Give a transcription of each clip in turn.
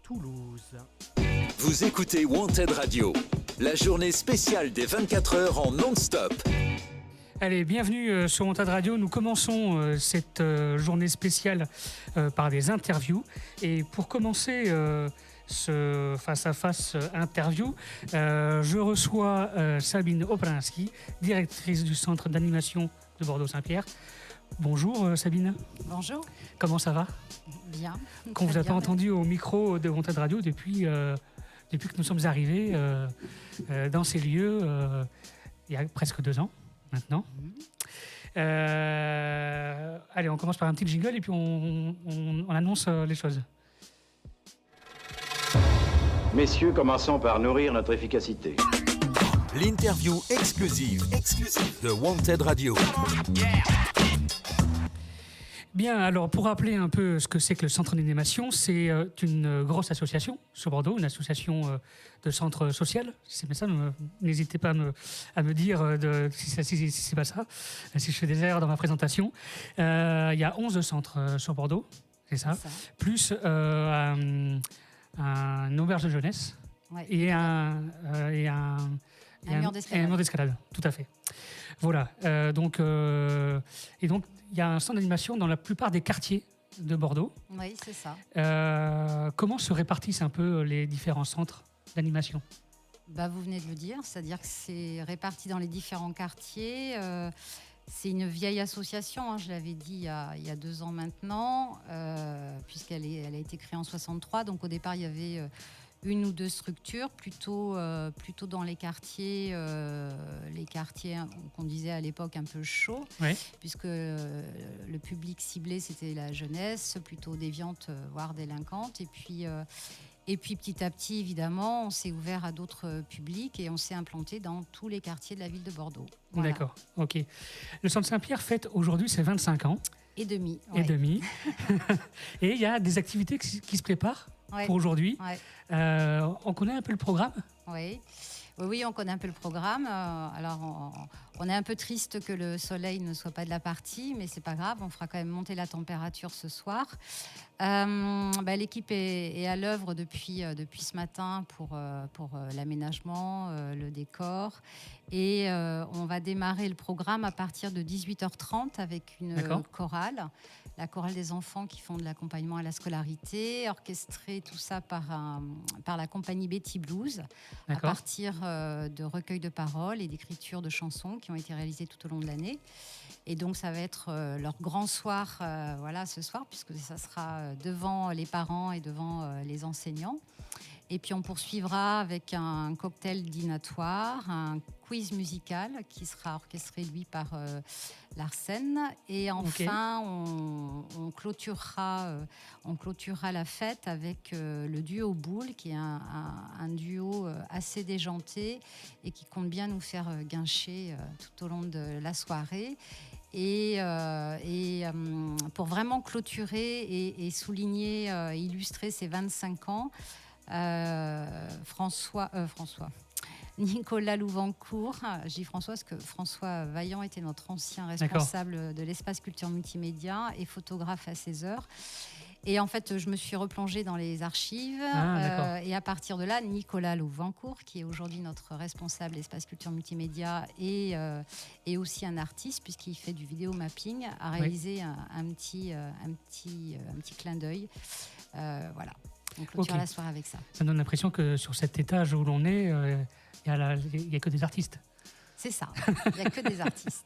Toulouse. Vous écoutez Wanted Radio, la journée spéciale des 24 heures en non-stop. Allez, bienvenue sur Wanted Radio. Nous commençons cette journée spéciale par des interviews. Et pour commencer ce face-à-face interview, je reçois Sabine Opranski, directrice du centre d'animation de Bordeaux-Saint-Pierre. Bonjour Sabine. Bonjour. Comment ça va ? Bien. Qu'on ne vous a pas entendu au micro de Wanted Radio depuis que nous sommes arrivés dans ces lieux il y a presque 2 ans maintenant. Allez, on commence par un petit jingle et puis on annonce les choses. Messieurs, commençons par nourrir notre efficacité. L'interview exclusive de Wanted Radio. Bien, alors pour rappeler un peu ce que c'est que le centre d'animation, c'est une grosse association sur Bordeaux, une association de centre social. Si c'est bien ça, n'hésitez pas à me dire si c'est pas ça, si je fais des erreurs dans ma présentation. Il y a 11 centres sur Bordeaux, c'est ça. Plus un auberge de jeunesse, ouais, et un mur d'escalade, tout à fait. Voilà, donc il y a un centre d'animation dans la plupart des quartiers de Bordeaux. Oui, c'est ça. Comment se répartissent un peu les différents centres d'animation ? Vous venez de le dire, c'est-à-dire que c'est réparti dans les différents quartiers. C'est une vieille association, je l'avais dit il y a 2 ans maintenant, puisqu'elle a été créée en 63. Donc au départ, il y avait 1 ou 2 structures, plutôt dans les quartiers qu'on disait à l'époque un peu chauds, oui, puisque le public ciblé, c'était la jeunesse, plutôt déviante, voire délinquante. Et puis petit à petit, évidemment, on s'est ouvert à d'autres publics et on s'est implanté dans tous les quartiers de la ville de Bordeaux. Voilà. D'accord, ok. Le centre Saint-Pierre fête aujourd'hui ses 25 ans. Et demi. Et demi. Et il y a des activités qui se préparent, ouais, pour aujourd'hui. Ouais. On connaît un peu le programme ? Oui, on connaît un peu le programme. Alors, on est un peu triste que le soleil ne soit pas de la partie, mais c'est pas grave, on fera quand même monter la température ce soir. L'équipe est à l'œuvre depuis ce matin pour l'aménagement, le décor. Et on va démarrer le programme à partir de 18h30 avec une chorale, la chorale des enfants qui font de l'accompagnement à la scolarité, orchestré tout ça par la compagnie Betty Blues, à partir de recueils de paroles et d'écriture de chansons qui ont été réalisées tout au long de l'année. Et donc ça va être leur grand soir ce soir, puisque ça sera devant les parents et devant les enseignants. Et puis on poursuivra avec un cocktail dînatoire, un quiz musical qui sera orchestré lui par Larsen. Et enfin on clôturera la fête avec le duo Boule, qui est un duo assez déjanté et qui compte bien nous faire guincher tout au long de la soirée. Et pour vraiment clôturer et souligner, illustrer ces 25 ans, Nicolas Louvancourt, je dis François parce que François Vaillant était notre ancien responsable de l'espace culture multimédia et photographe à 16 heures. Et en fait, je me suis replongée dans les archives et à partir de là, Nicolas Louvancourt, qui est aujourd'hui notre responsable espace culture multimédia et aussi un artiste puisqu'il fait du vidéo mapping, a réalisé un petit clin d'œil. Voilà. On clôture la soirée avec ça. Ça me donne l'impression que sur cet étage où l'on est, il n'y a que des artistes. C'est ça, il n'y a que des artistes.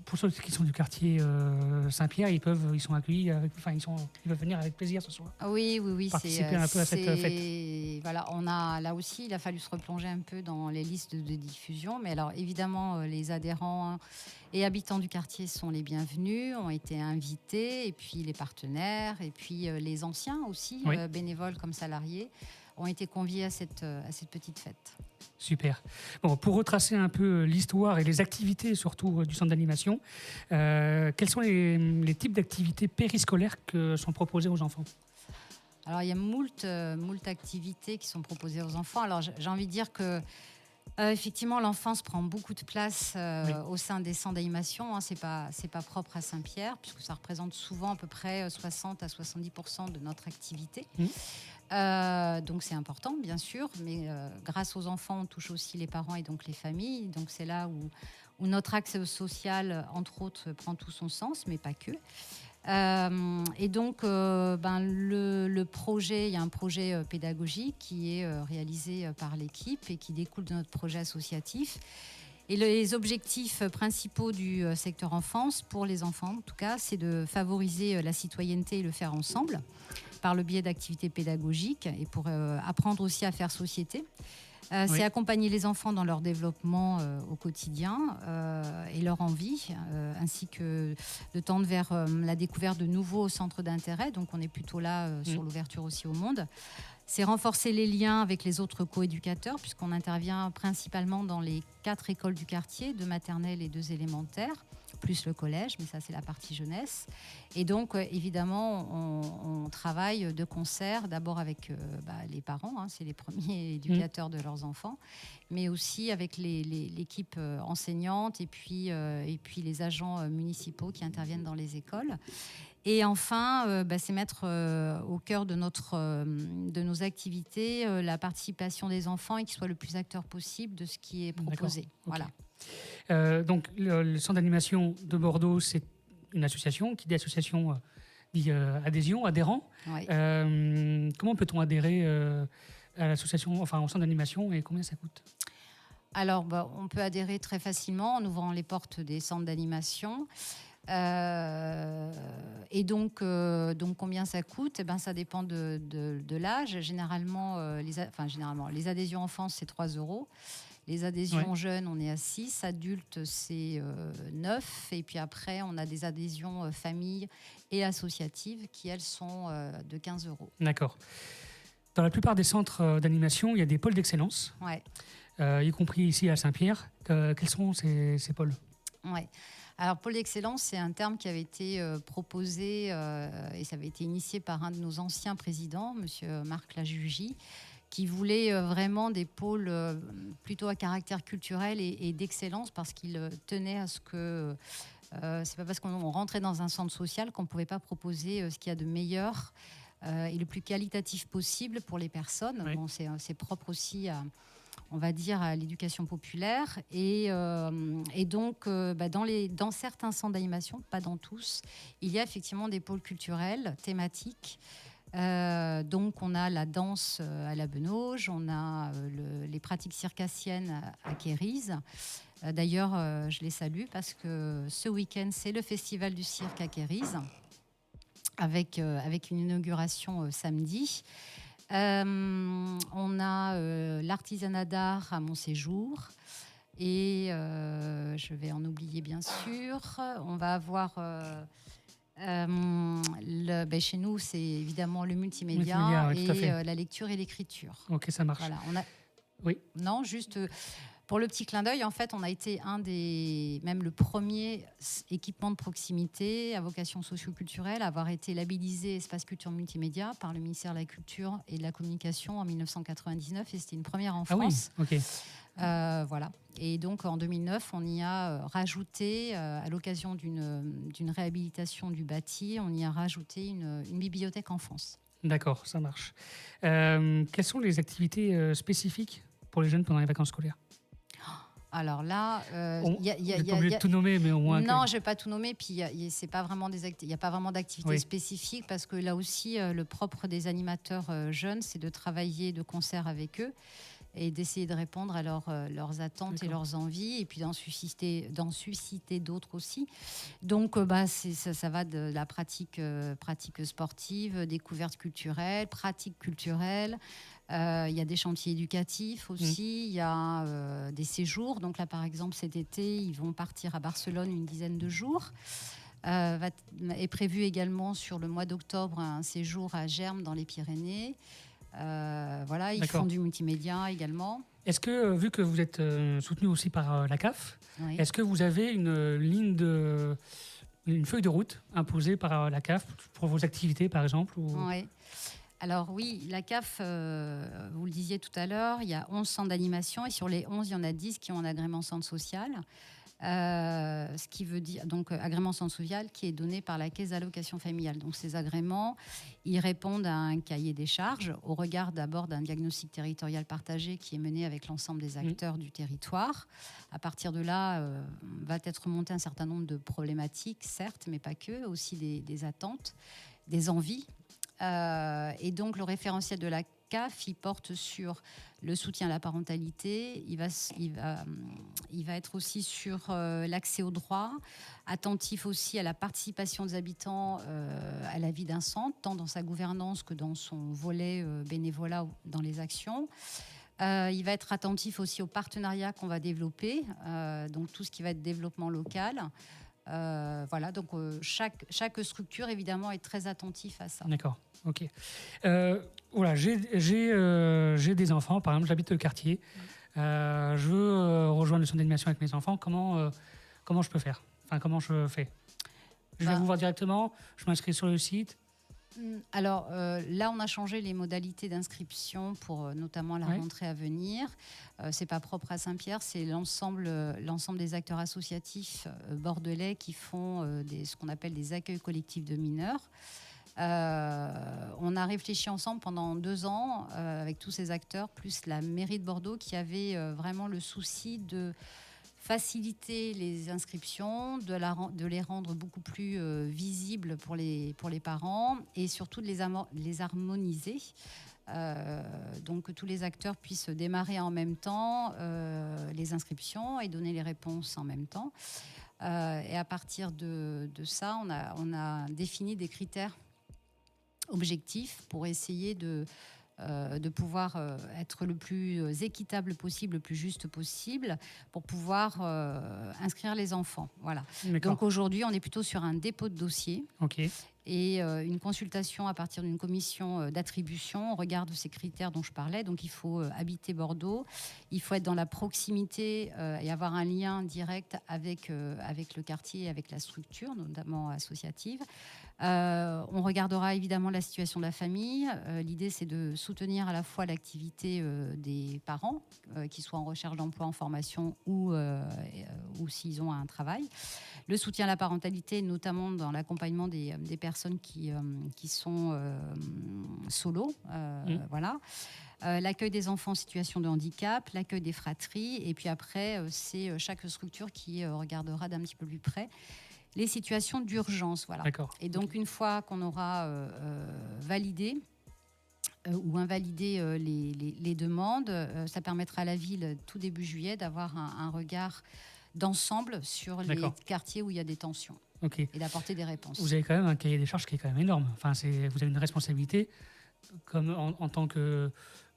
Pour ceux qui sont du quartier Saint-Pierre, ils sont accueillis, ils peuvent venir avec plaisir ce soir. Oui. Participer un peu à cette fête. Voilà, là aussi, il a fallu se replonger un peu dans les listes de diffusion. Mais alors, évidemment, les adhérents et habitants du quartier sont les bienvenus, ont été invités, et puis les partenaires, et puis les anciens aussi, bénévoles comme salariés, ont été conviés à cette petite fête. Super. Bon, pour retracer un peu l'histoire et les activités surtout du centre d'animation, quels sont les types d'activités périscolaires que sont proposées aux enfants ? Alors, il y a moult activités qui sont proposées aux enfants. Alors, j'ai envie de dire que Effectivement, l'enfance prend beaucoup de place au sein des centres d'animation. Hein. C'est pas propre à Saint-Pierre, puisque ça représente souvent à peu près 60 à 70% de notre activité. Donc c'est important, bien sûr, mais grâce aux enfants, on touche aussi les parents et donc les familles. Donc c'est là où notre axe social, entre autres, prend tout son sens, mais pas que. Et donc, le projet, il y a un projet pédagogique qui est réalisé par l'équipe et qui découle de notre projet associatif. Et les objectifs principaux du secteur enfance, pour les enfants en tout cas, c'est de favoriser la citoyenneté et le faire ensemble par le biais d'activités pédagogiques et pour apprendre aussi à faire société. C'est accompagner les enfants dans leur développement au quotidien et leur envie, ainsi que de tendre vers la découverte de nouveaux centres d'intérêt. Donc on est plutôt là sur l'ouverture aussi au monde. C'est renforcer les liens avec les autres coéducateurs, puisqu'on intervient principalement dans les 4 écoles du quartier, 2 maternelles et 2 élémentaires, plus le collège, mais ça c'est la partie jeunesse. Et donc évidemment on travaille de concert d'abord avec les parents, hein, c'est les premiers éducateurs de leurs enfants, mais aussi avec l'équipe enseignante et puis les agents municipaux qui interviennent dans les écoles. Et enfin, c'est mettre au cœur de nos activités la participation des enfants et qu'ils soient le plus acteurs possible de ce qui est proposé. Okay. Voilà. Donc, le centre d'animation de Bordeaux, c'est une association. Qui dit association dit adhésion, adhérent. Ouais. Comment peut-on adhérer à l'association, au centre d'animation, et combien ça coûte ? Alors, on peut adhérer très facilement en ouvrant les portes des centres d'animation. Et donc combien ça coûte ? Ça dépend de l'âge. Généralement, les adhésions enfance, c'est 3 €. Les adhésions jeunes, on est à 6. Adultes, c'est 9. Et puis après, on a des adhésions famille et associatives qui, elles, sont de 15 €. D'accord. Dans la plupart des centres d'animation, il y a des pôles d'excellence, y compris ici à Saint-Pierre. Quels sont ces pôles ? Alors, pôle d'excellence, c'est un terme qui avait été proposé et ça avait été initié par un de nos anciens présidents, monsieur Marc Lajugie, qui voulait vraiment des pôles plutôt à caractère culturel et d'excellence, parce qu'il tenait à ce que c'est pas parce qu'on rentrait dans un centre social qu'on pouvait pas proposer ce qu'il y a de meilleur et le plus qualitatif possible pour les personnes. Bon, c'est propre aussi à, on va dire, à l'éducation populaire. Et donc, dans certains centres d'animation, pas dans tous, il y a effectivement des pôles culturels thématiques. Donc, on a la danse à la Benauge, on a les pratiques circassiennes à Quérise. D'ailleurs, je les salue parce que ce week-end, c'est le festival du cirque à Quérise, avec une inauguration samedi. On a l'artisanat d'art à Montséjour et je vais en oublier bien sûr. On va avoir chez nous, c'est évidemment le multimédia et la lecture et l'écriture. Ok, ça marche. Voilà, oui. Non, juste pour le petit clin d'œil, en fait, on a été même le premier équipement de proximité à vocation socio-culturelle à avoir été labellisé Espace Culture Multimédia par le ministère de la Culture et de la Communication en 1999, et c'était une première en France. Ah oui, ok. Voilà. Et donc en 2009, on y a rajouté, à l'occasion d'une réhabilitation du bâti, on y a rajouté une bibliothèque enfance. D'accord, ça marche. Quelles sont les activités spécifiques pour les jeunes pendant les vacances scolaires ? Alors là, vous n'êtes pas obligé de tout nommer, mais au moins... Non, je ne vais pas tout nommer. Puis il n'y a pas vraiment d'activité spécifique, parce que là aussi, le propre des animateurs jeunes, c'est de travailler de concert avec eux et d'essayer de répondre à leurs attentes et leurs envies, et puis d'en susciter d'autres aussi. Donc, ça va de la pratique sportive, découverte culturelle, pratique culturelle. Il y a des chantiers éducatifs aussi, il y a des séjours. Donc là, par exemple, cet été, ils vont partir à Barcelone une dizaine de jours. Est prévu également sur le mois d'octobre un séjour à Germes dans les Pyrénées. Voilà, ils font du multimédia également. Est-ce que, vu que vous êtes soutenu aussi par la CAF, est-ce que vous avez une feuille de route imposée par la CAF pour vos activités, par exemple Oui. Alors oui, la CAF, vous le disiez tout à l'heure, il y a 11 centres d'animation et sur les 11, il y en a 10 qui ont un agrément centre social. Ce qui veut dire, donc, agrément centre social qui est donné par la Caisse d'allocation familiale. Donc ces agréments, ils répondent à un cahier des charges au regard d'abord d'un diagnostic territorial partagé qui est mené avec l'ensemble des acteurs du territoire. À partir de là, va être remonté un certain nombre de problématiques, certes, mais pas que, aussi des attentes, des envies. Et donc le référentiel de la CAF, il porte sur le soutien à la parentalité, il va être aussi sur l'accès aux droits, attentif aussi à la participation des habitants à la vie d'un centre, tant dans sa gouvernance que dans son volet bénévolat dans les actions. Il va être attentif aussi aux partenariats qu'on va développer, donc tout ce qui va être développement local. Voilà, donc chaque structure évidemment est très attentif à ça. D'accord, ok. Voilà, j'ai des enfants, par exemple, j'habite le quartier. Je veux rejoindre le centre d'animation avec mes enfants. Comment je peux faire? Enfin, comment je fais? Je vais vous voir directement, je m'inscris sur le site. Alors là, on a changé les modalités d'inscription pour notamment la rentrée à venir. C'est pas propre à Saint-Pierre, c'est l'ensemble des acteurs associatifs bordelais qui font ce qu'on appelle des accueils collectifs de mineurs. On a réfléchi ensemble pendant 2 ans avec tous ces acteurs, plus la mairie de Bordeaux qui avait vraiment le souci de faciliter les inscriptions, de les rendre beaucoup plus visibles pour les parents et surtout de les harmoniser. Donc que tous les acteurs puissent démarrer en même temps les inscriptions et donner les réponses en même temps. Et à partir de ça, on a défini des critères objectifs pour essayer de pouvoir être le plus équitable possible, le plus juste possible, pour pouvoir inscrire les enfants. Voilà. Donc aujourd'hui, on est plutôt sur un dépôt de dossier. Okay. Et une consultation à partir d'une commission d'attribution au regard de ces critères dont je parlais. Donc il faut habiter Bordeaux, il faut être dans la proximité et avoir un lien direct avec le quartier et avec la structure, notamment associative. On regardera évidemment la situation de la famille. L'idée, c'est de soutenir à la fois l'activité des parents, qu'ils soient en recherche d'emploi, en formation ou s'ils ont un travail. Le soutien à la parentalité, notamment dans l'accompagnement des personnes qui sont solo. Voilà. L'accueil des enfants en situation de handicap, l'accueil des fratries. Et puis après, c'est chaque structure qui regardera d'un petit peu plus près les situations d'urgence. Voilà. Et donc, une fois qu'on aura validé ou invalidé les demandes, ça permettra à la ville, tout début juillet, d'avoir un regard d'ensemble sur les quartiers où il y a des tensions et d'apporter des réponses. Vous avez quand même un cahier des charges qui est quand même énorme. Enfin, vous avez une responsabilité comme en tant que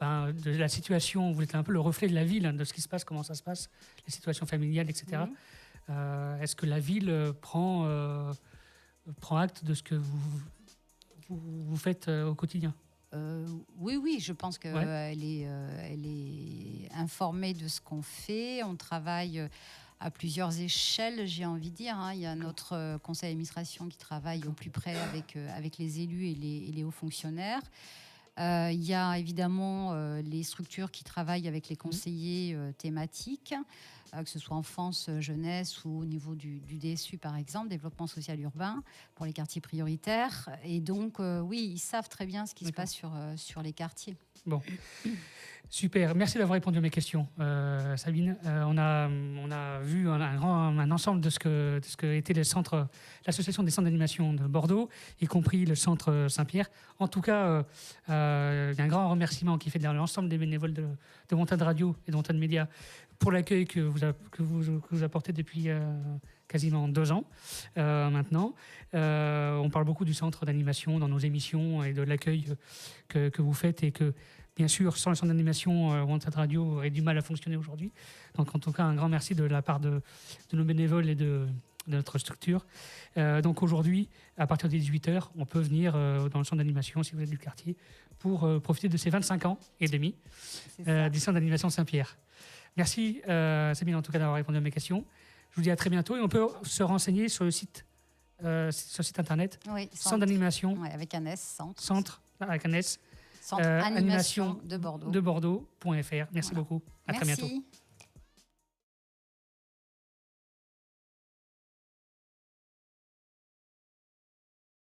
de la situation, vous êtes un peu le reflet de la ville, de ce qui se passe, comment ça se passe, les situations familiales, etc. Est-ce que la ville prend acte de ce que vous faites au quotidien? Oui, je pense qu'elle est informée de ce qu'on fait. On travaille à plusieurs échelles, j'ai envie de dire. Il y a notre conseil d'administration qui travaille au plus près avec les élus et les hauts fonctionnaires. Il y a évidemment les structures qui travaillent avec les conseillers thématiques, que ce soit enfance, jeunesse ou au niveau du DSU par exemple, développement social urbain, pour les quartiers prioritaires. Et donc, oui, ils savent très bien ce qui se passe sur les quartiers. Bon, super. Merci d'avoir répondu à mes questions, Sabine. On a vu un ensemble de ce que était l'association des centres d'animation de Bordeaux, y compris le centre Saint-Pierre. En tout cas, il y a un grand remerciement qui fait de l'ensemble des bénévoles de Montagne Radio et de Montagne Média pour l'accueil que vous apportez depuis quasiment 2 ans maintenant. On parle beaucoup du centre d'animation dans nos émissions et de l'accueil que vous faites et que, bien sûr, sans le centre d'animation, Montagne Radio aurait du mal à fonctionner aujourd'hui. Donc, en tout cas, un grand merci de la part de nos bénévoles et de notre structure. Donc aujourd'hui, à partir de 18h, on peut venir dans le centre d'animation, si vous êtes du quartier, pour profiter de ces 25 ans et demi du centre d'animation Saint-Pierre. Merci Sabine, en tout cas, d'avoir répondu à mes questions. Je vous dis à très bientôt et on peut se renseigner sur le site internet. Oui, centre d'animation. Oui, avec un S, Centre avec un S. Centre Animation de Bordeaux. de Bordeaux.fr. Merci Voilà. beaucoup. À très Merci. bientôt.